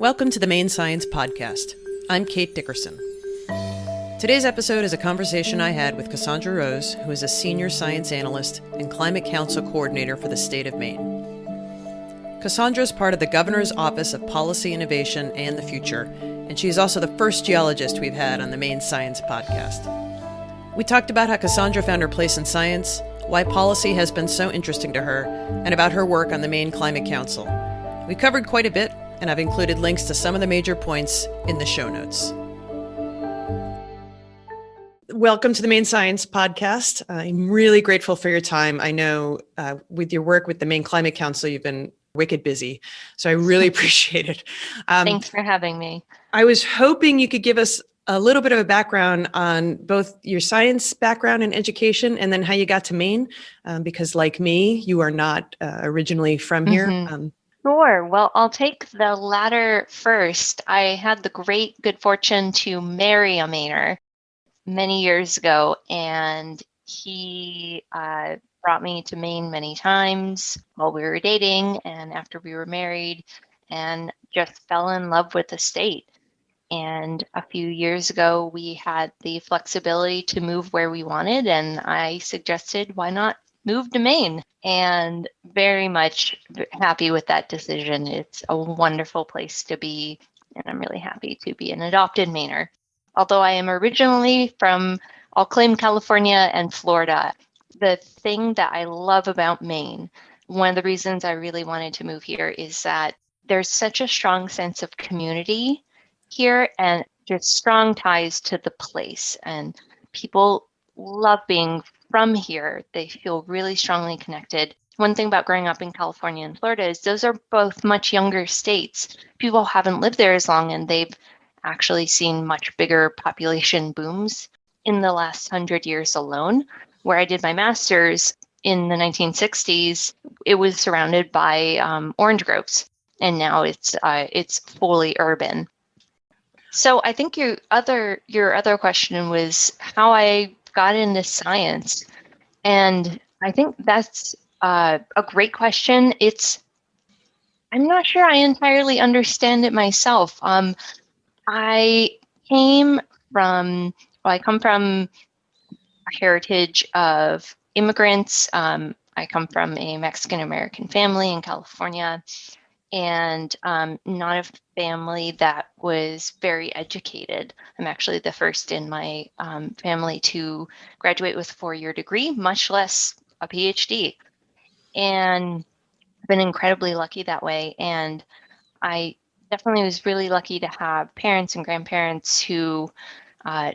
Welcome to the Maine Science Podcast. I'm Kate Dickerson. Today's episode is a conversation I had with Cassaundra Rose, who is a senior science analyst and Climate Council coordinator for the state of Maine. Cassaundra is part of the Governor's Office of Policy Innovation and the Future, and she is also the first geologist we've had on the Maine Science Podcast. We talked about how Cassaundra found her place in science, why policy has been so interesting to her, and about her work on the Maine Climate Council. We covered quite a bit, and I've included links to some of the major points in the show notes. Welcome to the Maine Science Podcast. I'm really grateful for your time. I know with your work with the Maine Climate Council, you've been wicked busy, so I really appreciate it. Thanks for having me. I was hoping you could give us a little bit of a background on both your science background and education, and then how you got to Maine, because like me, you are not originally from here. Sure. Well, I'll take the latter first. I had the great good fortune to marry a Mainer many years ago, and he brought me to Maine many times while we were dating and after we were married, and just fell in love with the state. And a few years ago, we had the flexibility to move where we wanted, and I suggested, why not move to Maine? And very much happy with that decision. It's a wonderful place to be, and I'm really happy to be an adopted Mainer. Although I am originally from, I'll claim California and Florida. The thing that I love about Maine, one of the reasons I really wanted to move here, is that there's such a strong sense of community here and just strong ties to the place. And people love being from here. They feel really strongly connected. One thing about growing up in California and Florida is those are both much younger states. People haven't lived there as long, and they've actually seen much bigger population booms in the last 100 years alone. Where I did my master's in the 1960s, it was surrounded by orange groves, and now it's fully urban. So I think your other question was how I got into science, and I think that's a great question. I'm not sure I entirely understand it myself. I come from a heritage of immigrants. I come from a Mexican American family in California, and not a family that was very educated. I'm actually the first in my family to graduate with a 4-year degree, much less a PhD. And I've been incredibly lucky that way. And I definitely was really lucky to have parents and grandparents who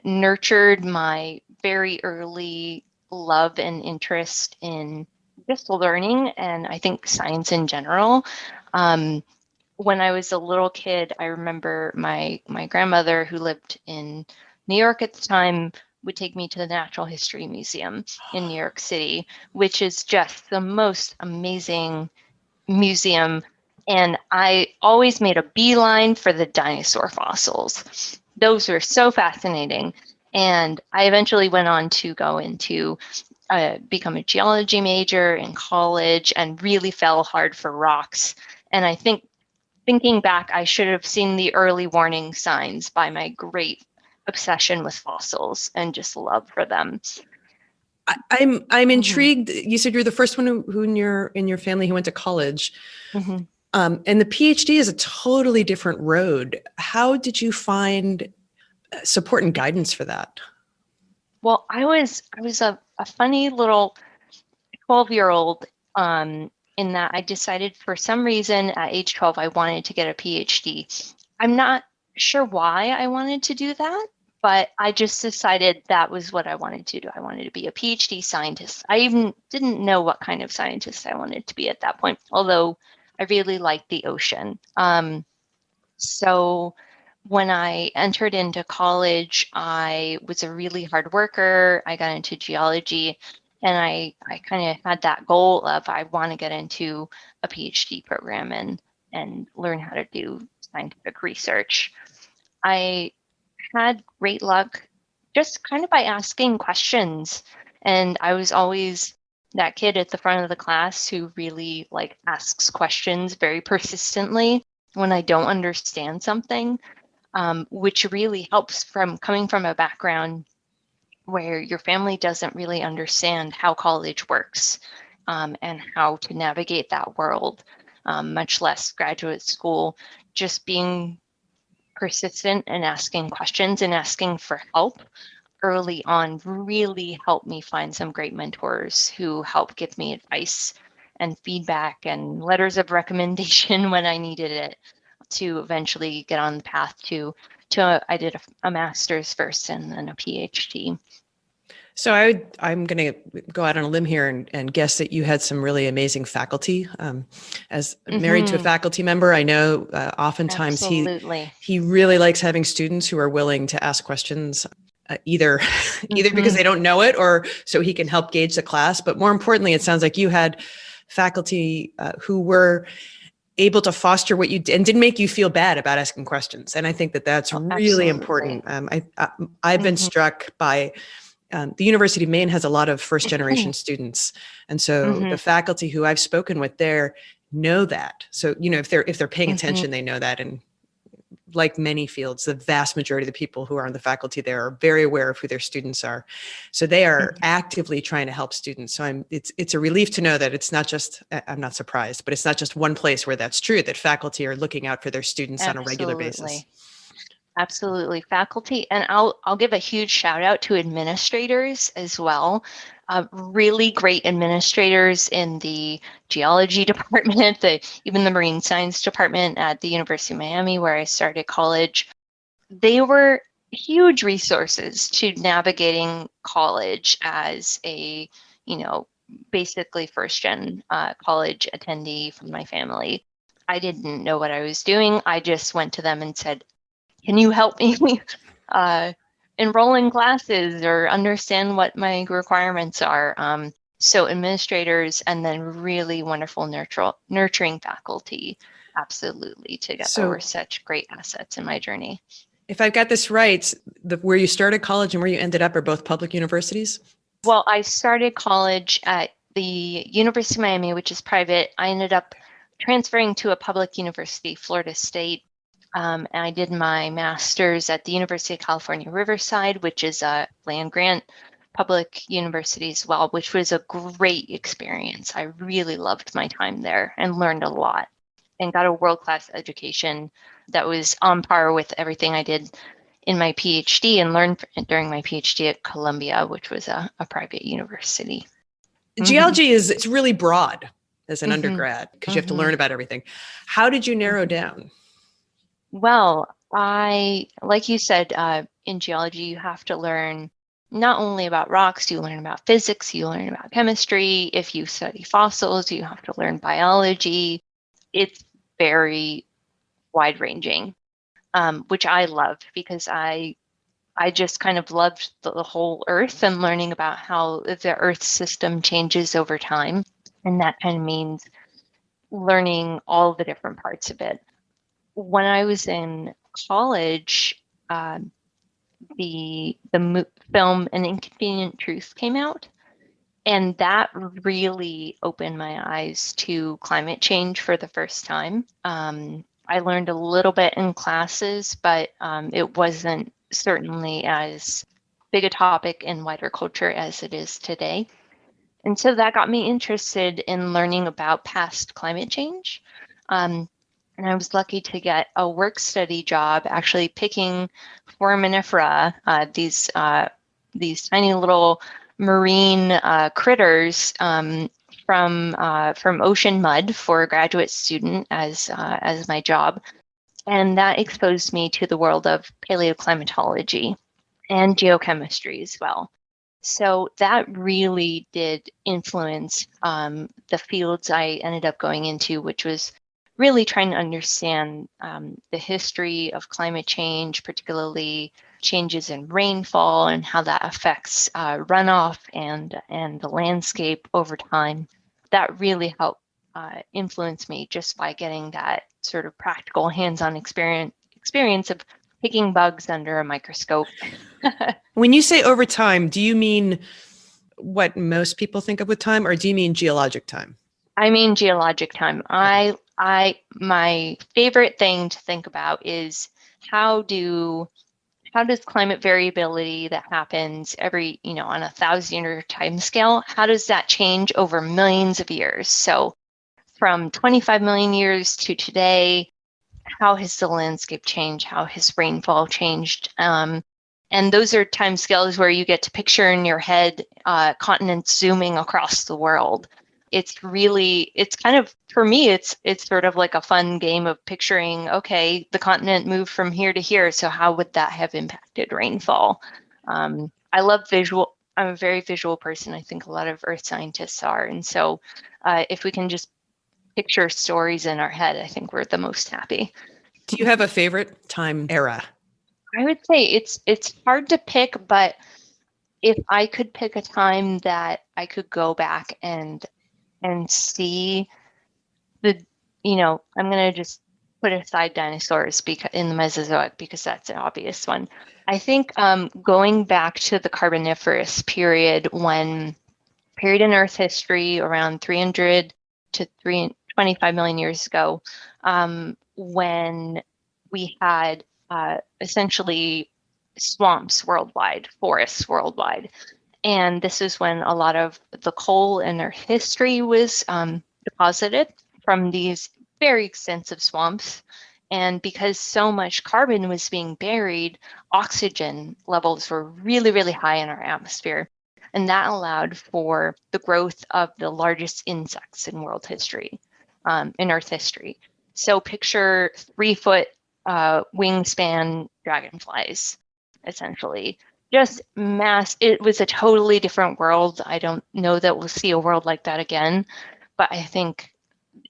nurtured my very early love and interest in just learning, and I think science in general. When I was a little kid, I remember my grandmother, who lived in New York at the time, would take me to the Natural History Museum in New York City, which is just the most amazing museum. And I always made a beeline for the dinosaur fossils. Those were so fascinating. And I eventually went on to go into become a geology major in college and really fell hard for rocks. And I think thinking back, I should have seen the early warning signs by my great obsession with fossils and just love for them. I'm intrigued. You said you're the first one who in your family who went to college. And the PhD is a totally different road. How did you find support and guidance for that? Well, I was a funny little 12-year-old in that I decided for some reason at age 12 I wanted to get a PhD. I'm not sure why I wanted to do that, but I just decided that was what I wanted to do. I wanted to be a PhD scientist. I even didn't know what kind of scientist I wanted to be at that point, although I really liked the ocean. So when I entered into college, I was a really hard worker. I got into geology, and I kind of had that goal of I want to get into a PhD program and learn how to do scientific research. I had great luck just kind of by asking questions. And I was always that kid at the front of the class who really asks questions very persistently. when I don't understand something, which really helps from coming from a background where your family doesn't really understand how college works, and how to navigate that world, much less graduate school. Just being persistent and asking questions and asking for help early on really helped me find some great mentors who helped give me advice and feedback and letters of recommendation when I needed it, to eventually get on the path I did a master's first and then a PhD. So I'm going to go out on a limb here and guess that you had some really amazing faculty. As married to a faculty member, I know oftentimes Absolutely. he really likes having students who are willing to ask questions, either because they don't know it or so he can help gauge the class. But more importantly, it sounds like you had faculty who were able to foster what you did and didn't make you feel bad about asking questions. And I think that that's really important. I've been struck by the University of Maine has a lot of first generation students. And so the faculty who I've spoken with there know that. So, if they're paying attention, they know that. And like many fields, the vast majority of the people who are on the faculty there are very aware of who their students are. So they are actively trying to help students. So it's a relief to know that it's not just, I'm not surprised, but it's not just one place where that's true, that faculty are looking out for their students on a regular basis. Absolutely. Faculty. And I'll give a huge shout out to administrators as well. Really great administrators in the geology department, even the marine science department at the University of Miami, where I started college. They were huge resources to navigating college as a, basically first gen college attendee from my family. I didn't know what I was doing. I just went to them and said, can you help me enroll in classes or understand what my requirements are? So administrators and then really wonderful nurturing faculty, absolutely, together were such great assets in my journey. If I've got this right, where you started college and where you ended up are both public universities? Well, I started college at the University of Miami, which is private. I ended up transferring to a public university, Florida State. And I did my master's at the University of California, Riverside, which is a land grant public university as well, which was a great experience. I really loved my time there and learned a lot and got a world-class education that was on par with everything I did in my PhD and learned during my PhD at Columbia, which was a private university. Geology it's really broad as an undergrad because you have to learn about everything. How did you narrow down? Well, like you said, in geology, you have to learn not only about rocks, you learn about physics, you learn about chemistry. If you study fossils, you have to learn biology. It's very wide ranging, which I love because I just kind of loved the whole Earth and learning about how the Earth system changes over time. And that kind of means learning all the different parts of it. When I was in college, the film An Inconvenient Truth came out, and that really opened my eyes to climate change for the first time. I learned a little bit in classes, but it wasn't certainly as big a topic in wider culture as it is today. And so that got me interested in learning about past climate change. And I was lucky to get a work study job actually picking foraminifera, these tiny little marine critters from ocean mud for a graduate student as my job. And that exposed me to the world of paleoclimatology and geochemistry as well. So that really did influence the fields I ended up going into, which was really trying to understand the history of climate change, particularly changes in rainfall and how that affects runoff and the landscape over time. That really helped influence me just by getting that sort of practical hands-on experience of picking bugs under a microscope. When you say over time, do you mean what most people think of with time, or do you mean geologic time? I mean geologic time. I My favorite thing to think about is how does climate variability that happens every, on a 1,000-year time scale, how does that change over millions of years? So from 25 million years to today, how has the landscape changed? How has rainfall changed? And those are time scales where you get to picture in your head continents zooming across the world. It's kind of, for me, it's sort of like a fun game of picturing, okay, the continent moved from here to here, so how would that have impacted rainfall? I love visual. I'm a very visual person. I think a lot of earth scientists are. And so if we can just picture stories in our head, I think we're the most happy. Do you have a favorite time era? I would say it's hard to pick, but if I could pick a time that I could go back and see I'm going to just put aside dinosaurs in the Mesozoic because that's an obvious one. I think going back to the Carboniferous period period in Earth history around 300 to 25 million years ago, when we had essentially swamps worldwide, forests worldwide. And this is when a lot of the coal in Earth history was deposited from these very extensive swamps. And because so much carbon was being buried, oxygen levels were really, really high in our atmosphere. And that allowed for the growth of the largest insects in world history, in Earth history. So picture 3-foot wingspan dragonflies, essentially. Just mass. It was a totally different world. I don't know that we'll see a world like that again, but I think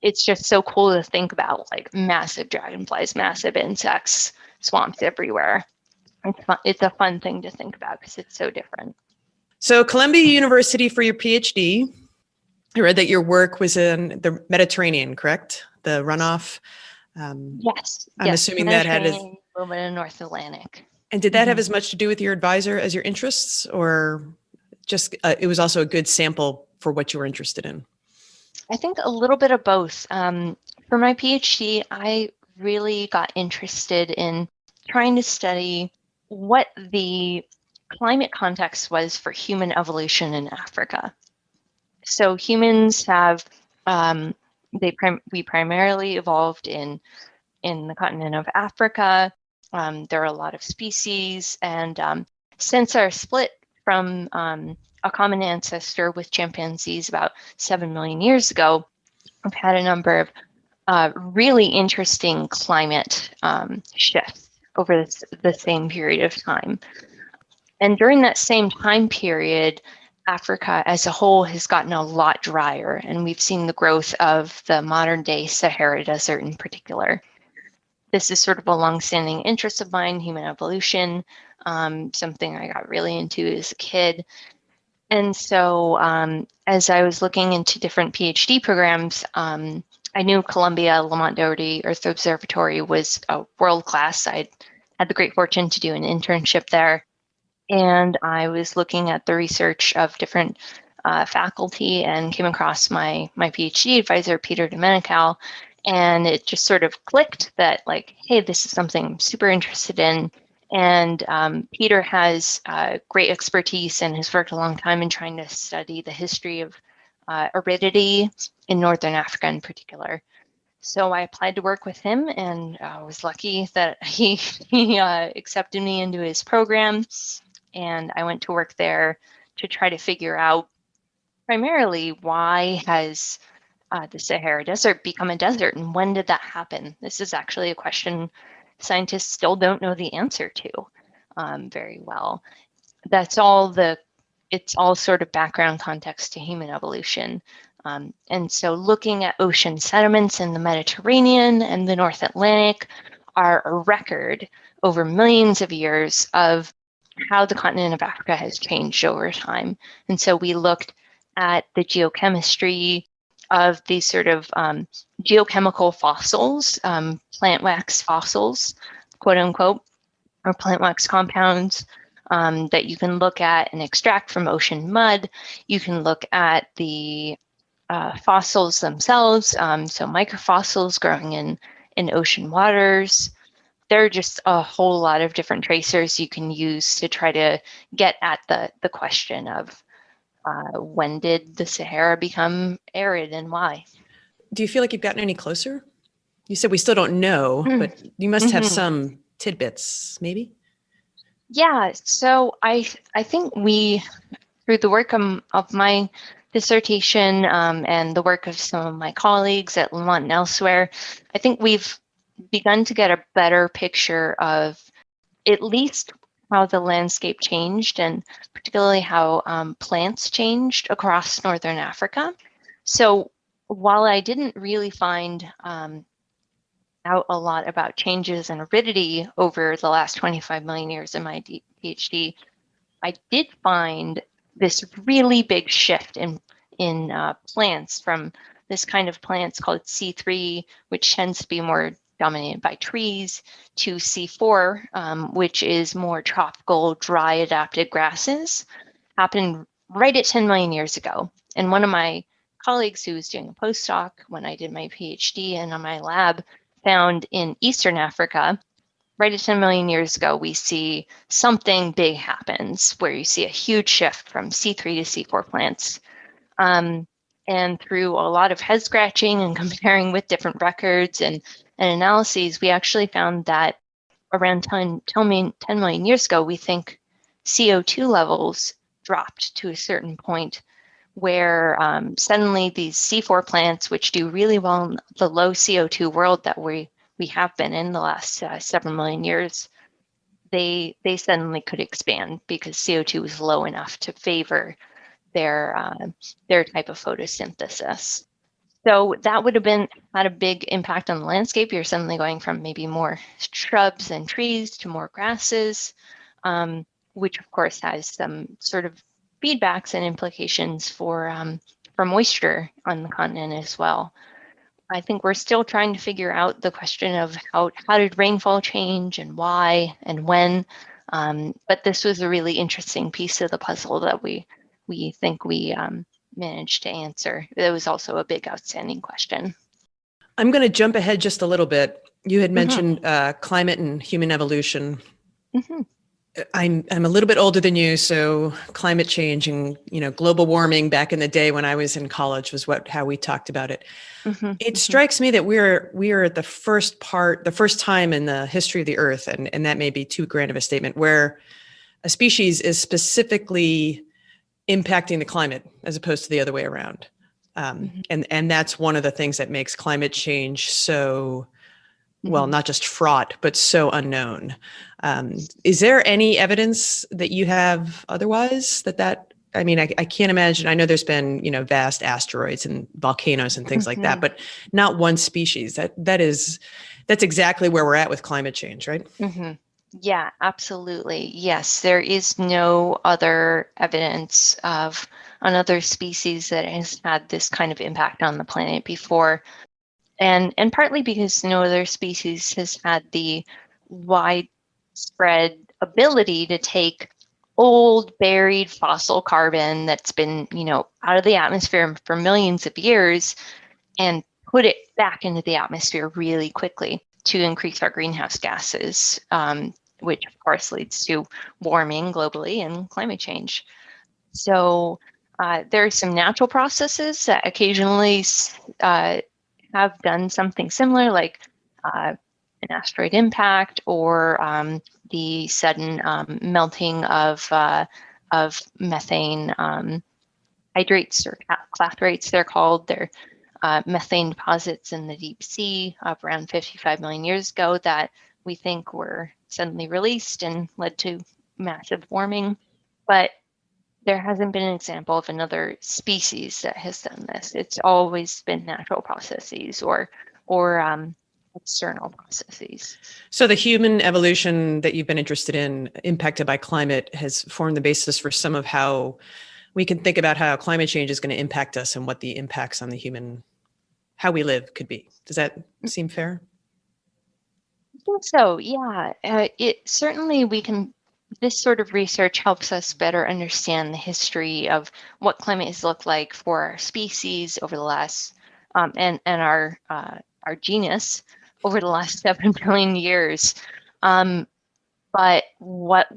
it's just so cool to think about, like massive dragonflies, massive insects, swamps everywhere. It's fun. It's a fun thing to think about because it's so different. So Columbia University for your PhD, I read that your work was in the Mediterranean, correct? The runoff. Yes. I'm assuming that had a little bit of North Atlantic. And did that have as much to do with your advisor as your interests, or just it was also a good sample for what you were interested in? I think a little bit of both. For my PhD, I really got interested in trying to study what the climate context was for human evolution in Africa. So humans have, we primarily evolved in the continent of Africa. There are a lot of species, and since our split from a common ancestor with chimpanzees about 7 million years ago, we've had a number of really interesting climate shifts over the same period of time. And during that same time period, Africa as a whole has gotten a lot drier, and we've seen the growth of the modern day Sahara Desert in particular. This is sort of a longstanding interest of mine, human evolution, something I got really into as a kid. And so as I was looking into different PhD programs, I knew Columbia Lamont Doherty Earth Observatory was world-class. I had the great fortune to do an internship there. And I was looking at the research of different faculty and came across my PhD advisor, Peter Domenical. And it just sort of clicked that, like, hey, this is something I'm super interested in. And Peter has great expertise and has worked a long time in trying to study the history of aridity in Northern Africa in particular. So I applied to work with him, and was lucky that he accepted me into his program. And I went to work there to try to figure out primarily why has the Sahara Desert become a desert, and when did that happen? This is actually a question scientists still don't know the answer to very well. It's all sort of background context to human evolution. And so looking at ocean sediments in the Mediterranean and the North Atlantic are a record over millions of years of how the continent of Africa has changed over time. And so we looked at the geochemistry of these sort of geochemical fossils, plant wax fossils, quote unquote, or plant wax compounds that you can look at and extract from ocean mud. You can look at the fossils themselves, so microfossils growing in ocean waters. There are just a whole lot of different tracers you can use to try to get at the question of when did the Sahara become arid and why? Do you feel like you've gotten any closer? You said we still don't know, but you must have some tidbits, maybe? Yeah, so I think we, through the work of my dissertation and the work of some of my colleagues at Lamont and elsewhere, I think we've begun to get a better picture of at least how the landscape changed, and particularly how plants changed across Northern Africa. So while I didn't really find out a lot about changes in aridity over the last 25 million years in my PhD, I did find this really big shift in plants, from this kind of plants called C3, which tends to be more dominated by trees, to C4, which is more tropical, dry adapted grasses, happened right at 10 million years ago. And one of my colleagues who was doing a postdoc when I did my PhD and on my lab found in Eastern Africa, right at 10 million years ago, we see something big happens where you see a huge shift from C3 to C4 plants. And through a lot of head scratching and comparing with different records and analyses, we actually found that around 10 million years ago, we think CO2 levels dropped to a certain point where suddenly these C4 plants, which do really well in the low CO2 world that we have been in the last 7 million years, they suddenly could expand because CO2 was low enough to favor their type of photosynthesis. So that would have had a big impact on the landscape. You're suddenly going from maybe more shrubs and trees to more grasses, which of course has some sort of feedbacks and implications for moisture on the continent as well. I think we're still trying to figure out the question of how did rainfall change and why and when. But this was a really interesting piece of the puzzle that we think we managed to answer. It was also a big outstanding question. I'm going to jump ahead just a little bit. You had mentioned climate and human evolution. I'm a little bit older than you, so climate change and global warming back in the day when I was in college was how we talked about it. It strikes me that we are at the first time in the history of the Earth, and that may be too grand of a statement, where a species is specifically impacting the climate as opposed to the other way around. And that's one of the things that makes climate change so, well, not just fraught, but so unknown. Is there any evidence that you have otherwise I mean, I can't imagine. I know there's been, vast asteroids and volcanoes and things like that, but not one species. That's exactly where we're at with climate change, right? Yeah, absolutely. Yes, there is no other evidence of another species that has had this kind of impact on the planet before. And partly because no other species has had the widespread ability to take old buried fossil carbon that's been, out of the atmosphere for millions of years and put it back into the atmosphere really quickly to increase our greenhouse gases, which of course leads to warming globally and climate change. So there are some natural processes that occasionally have done something similar, like an asteroid impact or the sudden melting of methane hydrates, or clathrates they're called. They're methane deposits in the deep sea of around 55 million years ago that we think were suddenly released and led to massive warming. But there hasn't been an example of another species that has done this. It's always been natural processes or external processes. So the human evolution that you've been interested in, impacted by climate, has formed the basis for some of how we can think about how climate change is going to impact us and what the impacts on the human, how we live, could be. Does that seem fair? I think so, yeah. It certainly, we can this sort of research helps us better understand the history of what climate has looked like for our species over the last, and our genus over the last 7 billion years. But what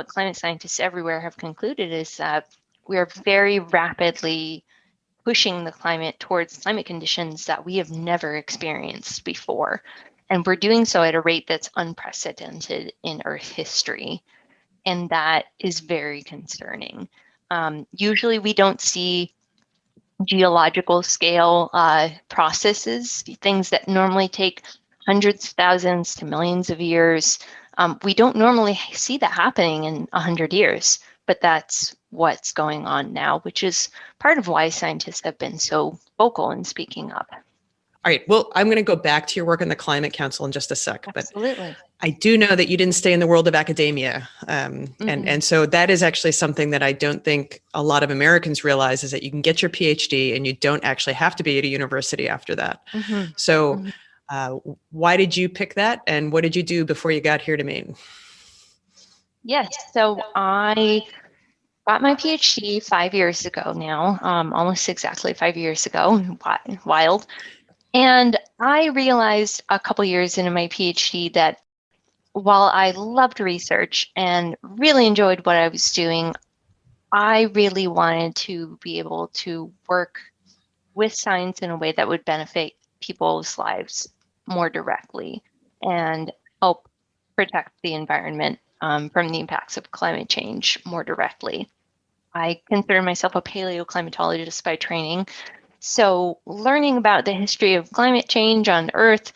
climate scientists everywhere have concluded is that we are very rapidly pushing the climate towards climate conditions that we have never experienced before. And we're doing so at a rate that's unprecedented in Earth history. And that is very concerning. Usually we don't see geological scale processes, things that normally take hundreds of thousands to millions of years. We don't normally see that happening in 100 years, but that's what's going on now, which is part of why scientists have been so vocal in speaking up. All right. Well, I'm going to go back to your work in the Climate Council in just a sec. Absolutely. But I do know that you didn't stay in the world of academia. And so that is actually something that I don't think a lot of Americans realize, is that you can get your PhD and you don't actually have to be at a university after that. So why did you pick that? And what did you do before you got here to Maine? Yes. So I got my PhD 5 years ago now, almost exactly 5 years ago. Wild. And I realized a couple years into my PhD that while I loved research and really enjoyed what I was doing, I really wanted to be able to work with science in a way that would benefit people's lives more directly and help protect the environment from the impacts of climate change more directly. I consider myself a paleoclimatologist by training. So learning about the history of climate change on Earth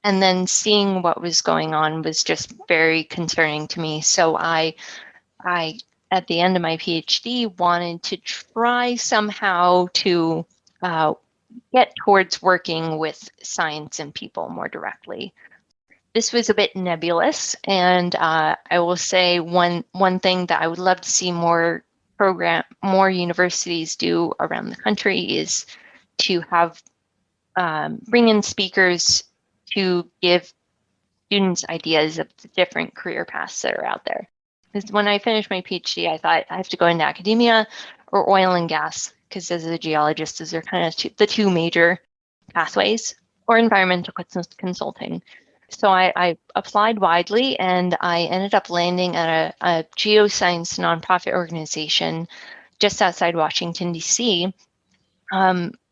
and then seeing what was going on was just very concerning to me. So I at the end of my PhD, wanted to try somehow to get towards working with science and people more directly. This was a bit nebulous, and I will say one thing that I would love to see more universities do around the country is to have bring in speakers to give students ideas of the different career paths that are out there. Because when I finished my PhD, I thought I have to go into academia or oil and gas, because as a geologist, those are kind of the two major pathways, or environmental consulting. So I applied widely, and I ended up landing at a geoscience nonprofit organization just outside Washington, D.C.,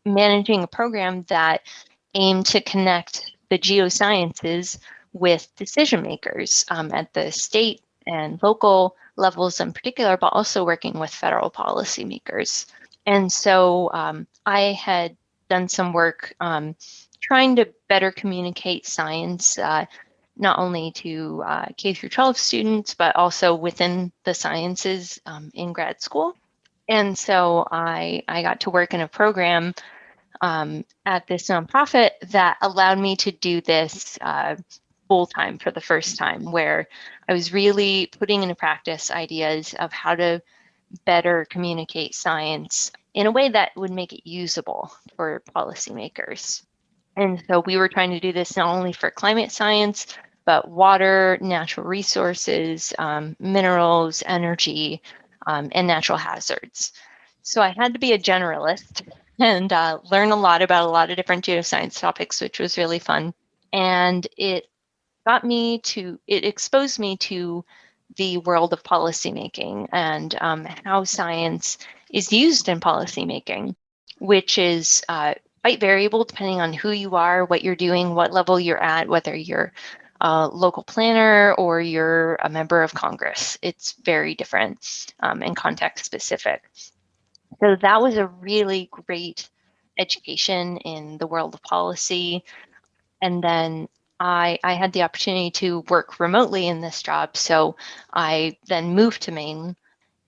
managing a program that aimed to connect the geosciences with decision makers at the state and local levels in particular, but also working with federal policymakers. And so I had done some work trying to better communicate science, not only to K through 12 students, but also within the sciences in grad school. And so I got to work in a program at this nonprofit that allowed me to do this full-time for the first time, where I was really putting into practice ideas of how to better communicate science in a way that would make it usable for policymakers. And so we were trying to do this not only for climate science, but water, natural resources, minerals, energy, and natural hazards. So I had to be a generalist and learn a lot about a lot of different geoscience topics, which was really fun. And it exposed me to the world of policymaking and how science is used in policymaking, which is quite variable depending on who you are, what you're doing, what level you're at, whether you're a local planner or you're a member of Congress. It's very different and context specific. So that was a really great education in the world of policy. And then I had the opportunity to work remotely in this job. So I then moved to Maine,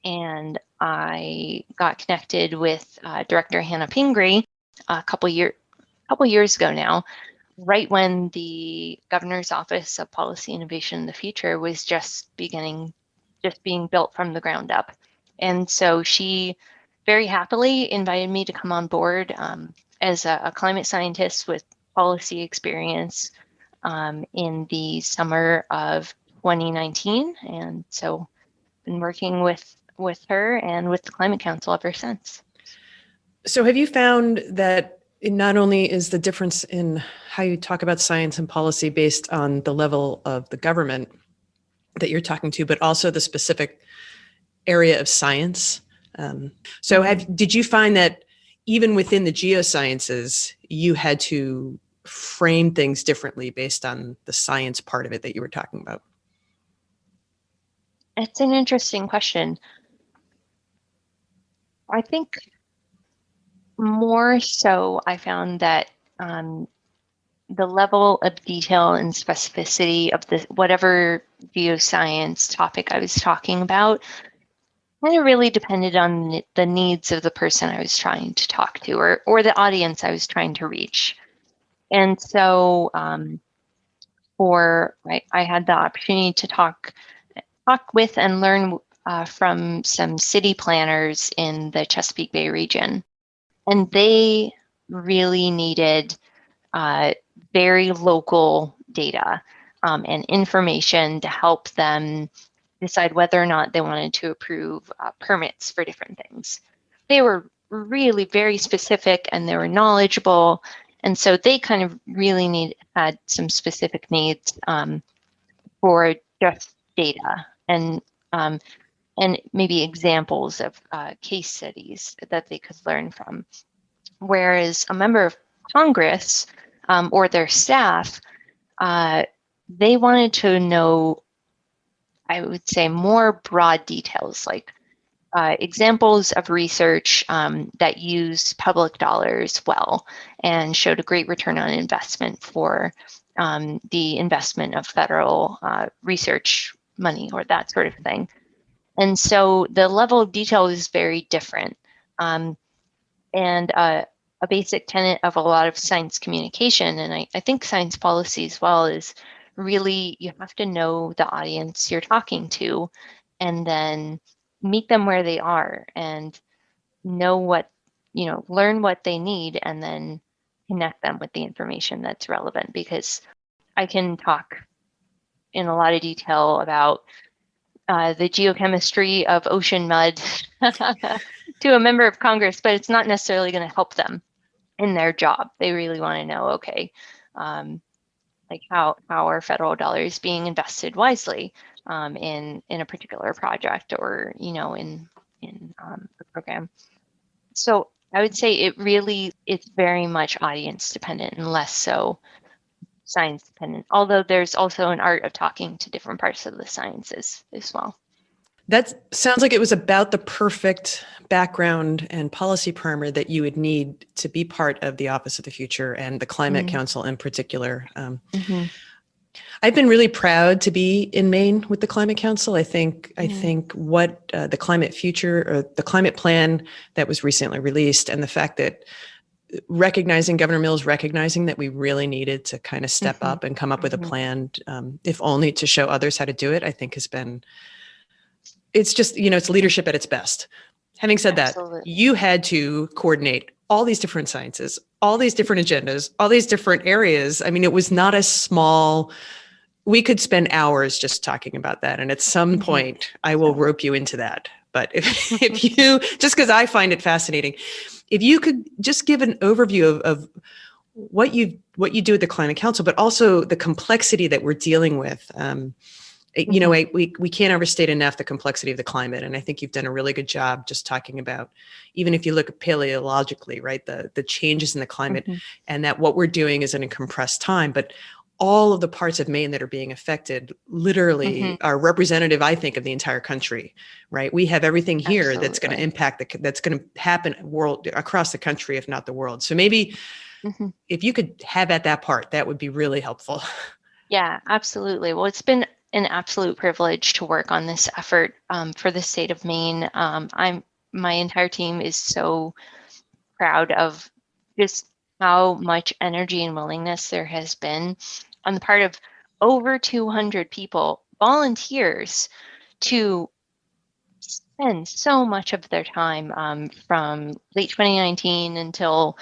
and I got connected with Director Hannah Pingree a couple years ago now, right when the Governor's Office of Policy Innovation in the Future was just being built from the ground up. And so she very happily invited me to come on board as a climate scientist with policy experience in the summer of 2019. And so been working with her and with the Climate Council ever since. So have you found that it not only is the difference in how you talk about science and policy based on the level of the government that you're talking to, but also the specific area of science? Did you find that even within the geosciences, you had to frame things differently based on the science part of it that you were talking about? It's an interesting question. I think more so I found that the level of detail and specificity of the whatever geoscience topic I was talking about kind of really depended on the needs of the person I was trying to talk to, or the audience I was trying to reach. And so I had the opportunity to talk with and learn from some city planners in the Chesapeake Bay region. And they really needed very local data and information to help them decide whether or not they wanted to approve permits for different things. They were really very specific and they were knowledgeable. And so they kind of really had some specific needs for just data and maybe examples of case studies that they could learn from. Whereas a member of Congress or their staff, they wanted to know, I would say, more broad details, like examples of research that used public dollars well and showed a great return on investment for the investment of federal research money or that sort of thing. And so the level of detail is very different. And a basic tenet of a lot of science communication, and I think science policy as well, is really you have to know the audience you're talking to and then meet them where they are and know learn what they need and then connect them with the information that's relevant. Because I can talk in a lot of detail about the geochemistry of ocean mud to a member of Congress, but it's not necessarily going to help them in their job. They really want to know, okay, like how are federal dollars being invested wisely in a particular project or in the program. So I would say it's very much audience dependent and less so science dependent, although there's also an art of talking to different parts of the sciences as well. That sounds like it was about the perfect background and policy primer that you would need to be part of the Office of the Future and the Climate Council in particular. I've been really proud to be in Maine with the Climate Council. I think what the climate future or the climate plan that was recently released, and the fact that Governor Mills recognizing that we really needed to kind of step up and come up with a plan, if only to show others how to do it, I think has been, it's just, it's leadership at its best. Having said Absolutely. that, you had to coordinate all these different sciences, all these different agendas, all these different areas. I mean, it was not a small, we could spend hours just talking about that. And at some point I will rope you into that. But if you, just because I find it fascinating, if you could just give an overview of what you do at the Climate Council, but also the complexity that we're dealing with. We can't overstate enough the complexity of the climate. And I think you've done a really good job just talking about, even if you look at paleologically, right, the changes in the climate and that what we're doing is in a compressed time, but all of the parts of Maine that are being affected literally are representative, I think, of the entire country, right? We have everything here that's going to impact, that's going to happen across the country, if not the world. So maybe if you could have at that part, that would be really helpful. Yeah, absolutely. Well, it's been an absolute privilege to work on this effort for the state of Maine. My entire team is so proud of just how much energy and willingness there has been on the part of over 200 people, volunteers, to spend so much of their time from late 2019 until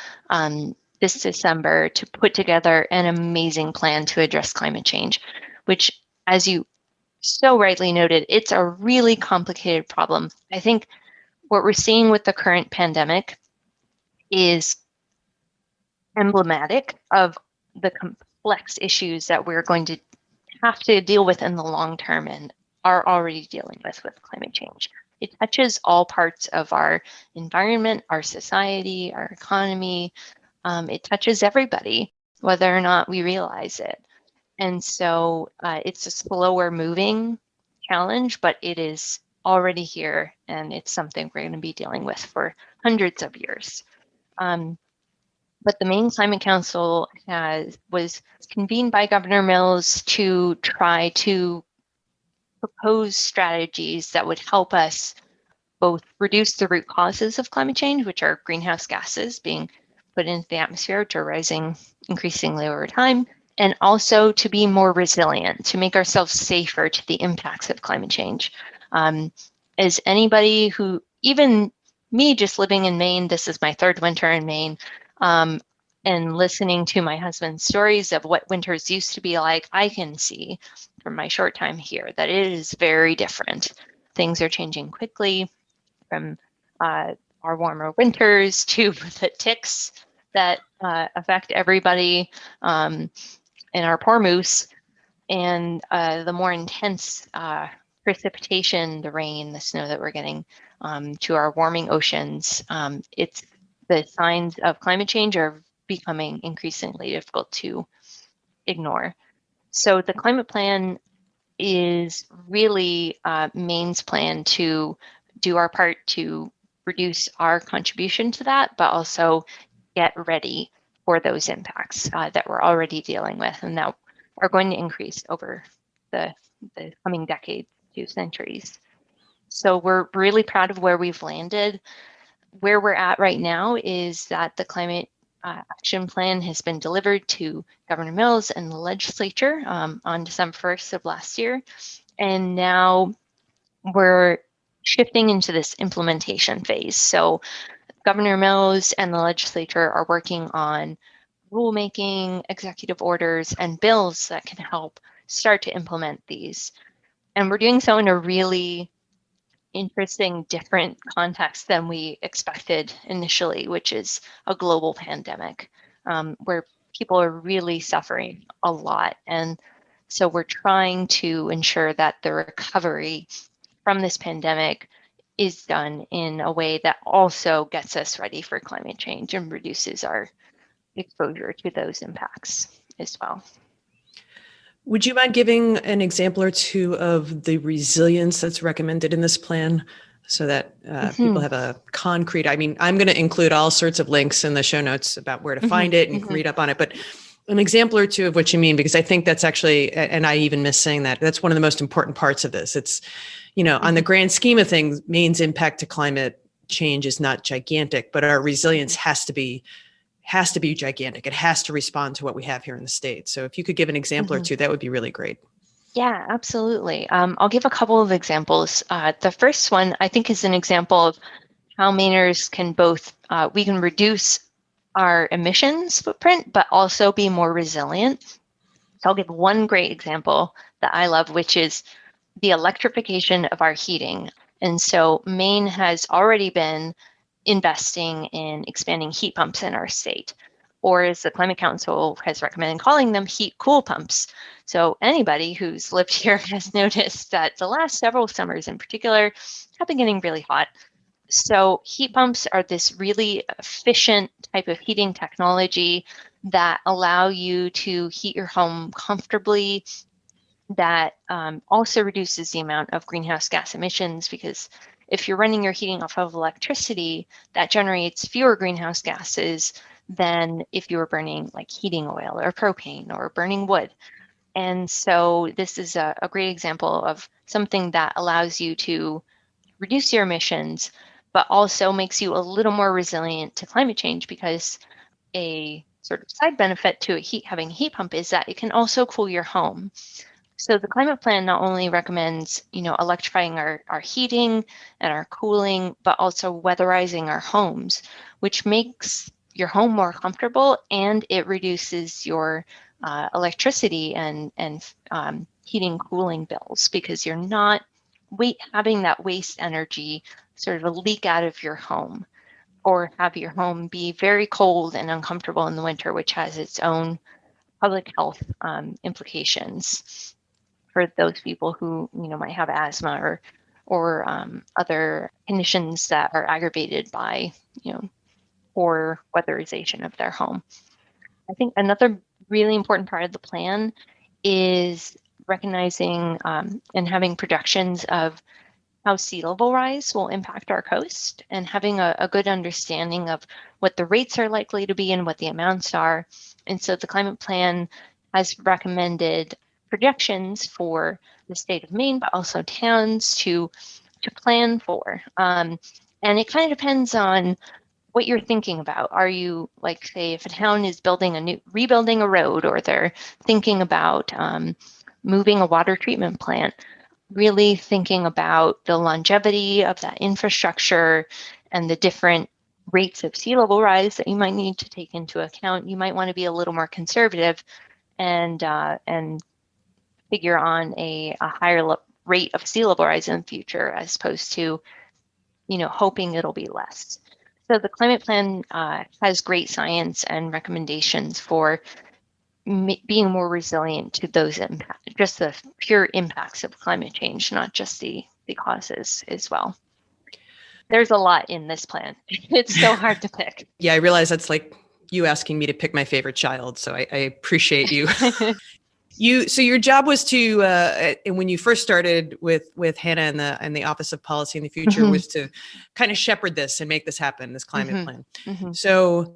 this December to put together an amazing plan to address climate change, which, as you so rightly noted, it's a really complicated problem. I think what we're seeing with the current pandemic is emblematic of the complex issues that we're going to have to deal with in the long term and are already dealing with climate change. It touches all parts of our environment, our society, our economy. It touches everybody, whether or not we realize it. And so it's a slower moving challenge, but it is already here, and it's something we're going to be dealing with for hundreds of years. But the Maine Climate Council was convened by Governor Mills to try to propose strategies that would help us both reduce the root causes of climate change, which are greenhouse gases being put into the atmosphere, which are rising increasingly over time, and also to be more resilient, to make ourselves safer to the impacts of climate change. As anybody who, even me just living in Maine, this is my third winter in Maine, and listening to my husband's stories of what winters used to be like, I can see from my short time here that it is very different. Things are changing quickly, from our warmer winters to the ticks that affect everybody, and our poor moose, and the more intense precipitation, the rain, the snow that we're getting, to our warming oceans. It's the signs of climate change are becoming increasingly difficult to ignore. So the climate plan is really Maine's plan to do our part to reduce our contribution to that, but also get ready for those impacts that we're already dealing with and that are going to increase over the coming decades to centuries. So we're really proud of where we've landed. Where we're at right now is that the climate action plan has been delivered to Governor Mills and the legislature on December 1st of last year. And now we're shifting into this implementation phase. So Governor Mills and the legislature are working on rulemaking, executive orders, and bills that can help start to implement these. And we're doing so in a really interesting, different context than we expected initially, which is a global pandemic where people are really suffering a lot. And so we're trying to ensure that the recovery from this pandemic is done in a way that also gets us ready for climate change and reduces our exposure to those impacts as well. Would you mind giving an example or two of the resilience that's recommended in this plan so that people have a concrete, I mean, I'm going to include all sorts of links in the show notes about where to find it and you can read up on it, but an example or two of what you mean, because I think that's actually, and I even miss saying that, that's one of the most important parts of this. It's, you know, on the grand scheme of things, Maine's impact to climate change is not gigantic, but our resilience has to be gigantic. It has to respond to what we have here in the state. So if you could give an example or two, that would be really great. Yeah, absolutely. I'll give a couple of examples. The first one, I think, is an example of how Mainers can both, we can reduce our emissions footprint, but also be more resilient. So I'll give one great example that I love, which is the electrification of our heating. And so Maine has already been investing in expanding heat pumps in our state, or as the Climate Council has recommended calling them, heat-cool pumps. So anybody who's lived here has noticed that the last several summers in particular have been getting really hot. So heat pumps are this really efficient type of heating technology that allow you to heat your home comfortably, that also reduces the amount of greenhouse gas emissions, because if you're running your heating off of electricity, that generates fewer greenhouse gases than if you were burning like heating oil or propane or burning wood. And so this is a great example of something that allows you to reduce your emissions, but also makes you a little more resilient to climate change, because a sort of side benefit to having a heat pump is that it can also cool your home. So the climate plan not only recommends, electrifying our heating and our cooling, but also weatherizing our homes, which makes your home more comfortable, and it reduces your electricity and heating, cooling bills, because you're not having that waste energy sort of leak out of your home, or have your home be very cold and uncomfortable in the winter, which has its own public health implications for those people who might have asthma or other conditions that are aggravated by poor weatherization of their home. I think another really important part of the plan is recognizing and having projections of how sea level rise will impact our coast, and having a good understanding of what the rates are likely to be and what the amounts are. And so the climate plan has recommended projections for the state of Maine, but also towns to plan for. And it kind of depends on what you're thinking about. Are you, like, say, if a town is rebuilding a road, or they're thinking about moving a water treatment plant, really thinking about the longevity of that infrastructure and the different rates of sea level rise that you might need to take into account. You might want to be a little more conservative and figure on a higher rate of sea level rise in the future, as opposed to hoping it'll be less. So the climate plan has great science and recommendations for being more resilient to those impacts, just the pure impacts of climate change, not just the causes as well. There's a lot in this plan. It's so hard to pick. Yeah, I realize that's like you asking me to pick my favorite child. So I appreciate you. So your job was to, when you first started with Hannah and the Office of Policy in the Future, was to kind of shepherd this and make this happen, this climate plan. So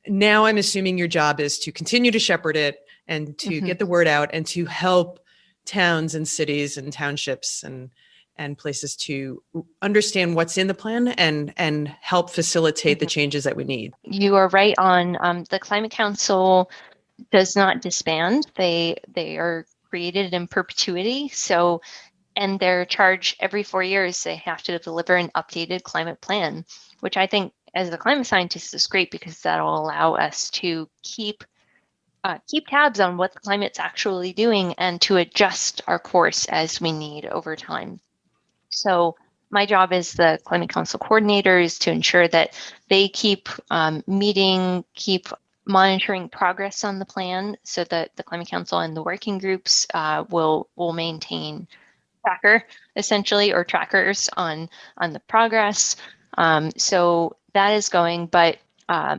now I'm assuming your job is to continue to shepherd it and to get the word out and to help towns and cities and townships and places to understand what's in the plan and help facilitate the changes that we need. You are right on. The Climate Council does not disband. They are created in perpetuity. So, and they're charged every 4 years. They have to deliver an updated climate plan, which I think, as a climate scientist, is great, because that'll allow us to keep tabs on what the climate's actually doing and to adjust our course as we need over time. So my job as the Climate Council coordinator is to ensure that they keep meeting, keep monitoring progress on the plan, so that the Climate Council and the working groups will maintain essentially, or trackers on the progress. So that is going, but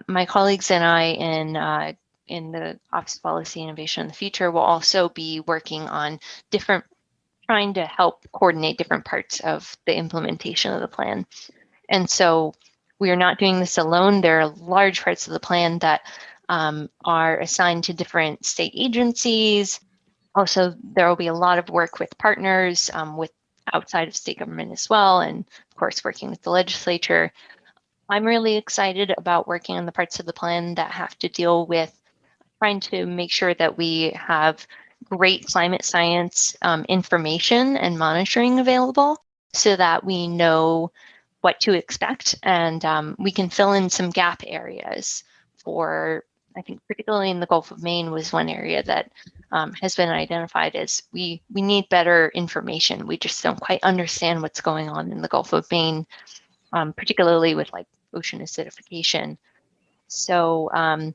my colleagues and I in the Office of Policy Innovation in the Future will also be working on trying to help coordinate different parts of the implementation of the plan. And so we are not doing this alone. There are large parts of the plan that are assigned to different state agencies. Also, there will be a lot of work with partners, with outside of state government as well, and of course working with the legislature. I'm really excited about working on the parts of the plan that have to deal with trying to make sure that we have great climate science information and monitoring available, so that we know what to expect, and we can fill in some gap areas. For, I think, particularly in the Gulf of Maine was one area that has been identified as we need better information. We just don't quite understand what's going on in the Gulf of Maine, particularly with like ocean acidification. So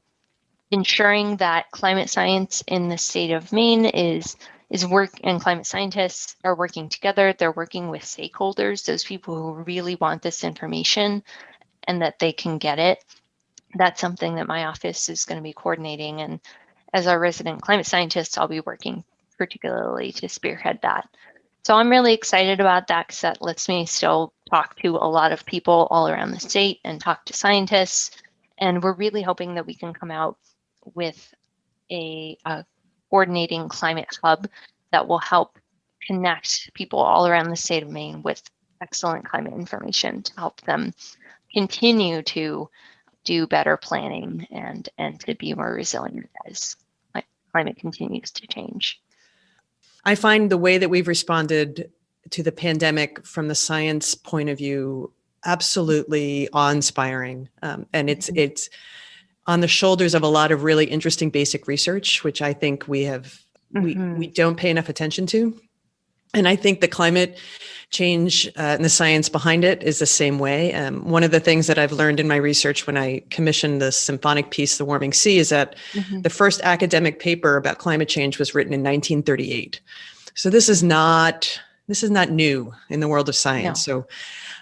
ensuring that climate science in the state of Maine is work, and climate scientists are working together. They're working with stakeholders, those people who really want this information, and that they can get it. That's something that my office is going to be coordinating. And as our resident climate scientist, I'll be working particularly to spearhead that. So I'm really excited about that, because that lets me still talk to a lot of people all around the state and talk to scientists. And we're really hoping that we can come out with a coordinating climate hub that will help connect people all around the state of Maine with excellent climate information to help them continue to do better planning and to be more resilient as climate continues to change. I find the way that we've responded to the pandemic from the science point of view absolutely awe-inspiring. And it's on the shoulders of a lot of really interesting basic research, which I think we have we don't pay enough attention to. And I think the climate change and the science behind it is the same way. One of the things that I've learned in my research when I commissioned the symphonic piece, The Warming Sea, is that the first academic paper about climate change was written in 1938. So this is not new in the world of science. No. So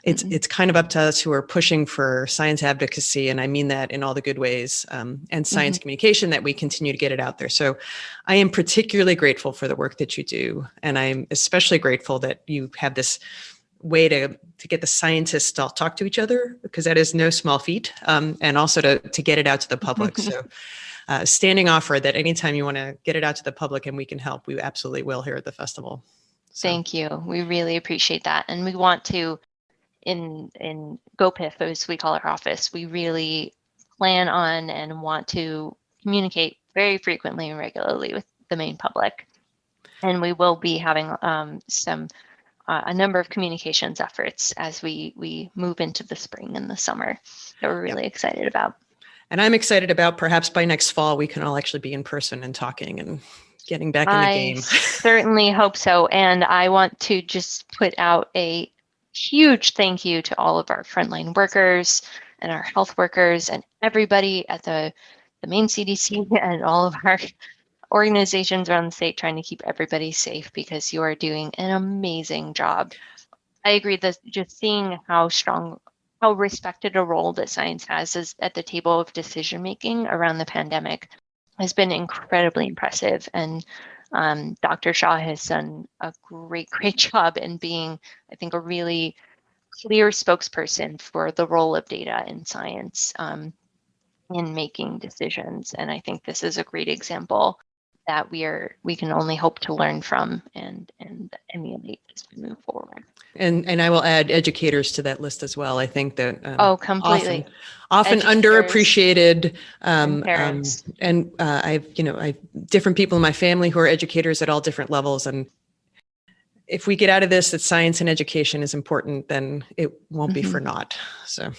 it's kind of up to us who are pushing for science advocacy, and I mean that in all the good ways, and science communication, that we continue to get it out there. So I am particularly grateful for the work that you do, and I'm especially grateful that you have this way to get the scientists to all talk to each other, because that is no small feat, and also to get it out to the public. So standing offer that anytime you want to get it out to the public and we can help, we absolutely will here at the festival. So. Thank you. We really appreciate that. And we want to, in GoPIF, as we call our office, we really plan on and want to communicate very frequently and regularly with the Maine public. And we will be having a number of communications efforts as we move into the spring and the summer that we're really excited about. And I'm excited about, perhaps by next fall, we can all actually be in person and talking and getting back in the game. I certainly hope so. And I want to just put out a huge thank you to all of our frontline workers and our health workers and everybody at the Maine CDC and all of our organizations around the state trying to keep everybody safe, because you are doing an amazing job. I agree that just seeing how respected a role that science has is at the table of decision making around the pandemic has been incredibly impressive. And Dr. Shaw has done a great job in being, I think, a really clear spokesperson for the role of data in science in making decisions. And I think this is a great example that we can only hope to learn from and emulate as we move forward. And I will add educators to that list as well. I think that completely often underappreciated. And parents. I've different people in my family who are educators at all different levels. And if we get out of this that science and education is important, then it won't be for naught. So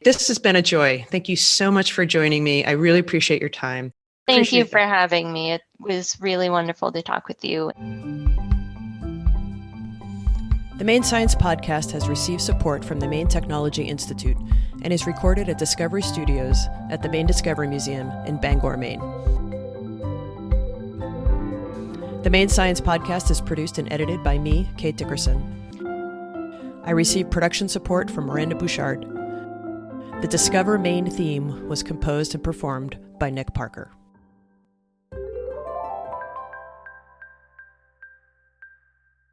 this has been a joy. Thank you so much for joining me. I really appreciate your time. Thank you for having me. It was really wonderful to talk with you. The Maine Science Podcast has received support from the Maine Technology Institute and is recorded at Discovery Studios at the Maine Discovery Museum in Bangor, Maine. The Maine Science Podcast is produced and edited by me, Kate Dickerson. I received production support from Maranda Bouchard. The Discover Maine theme was composed and performed by Nick Parker.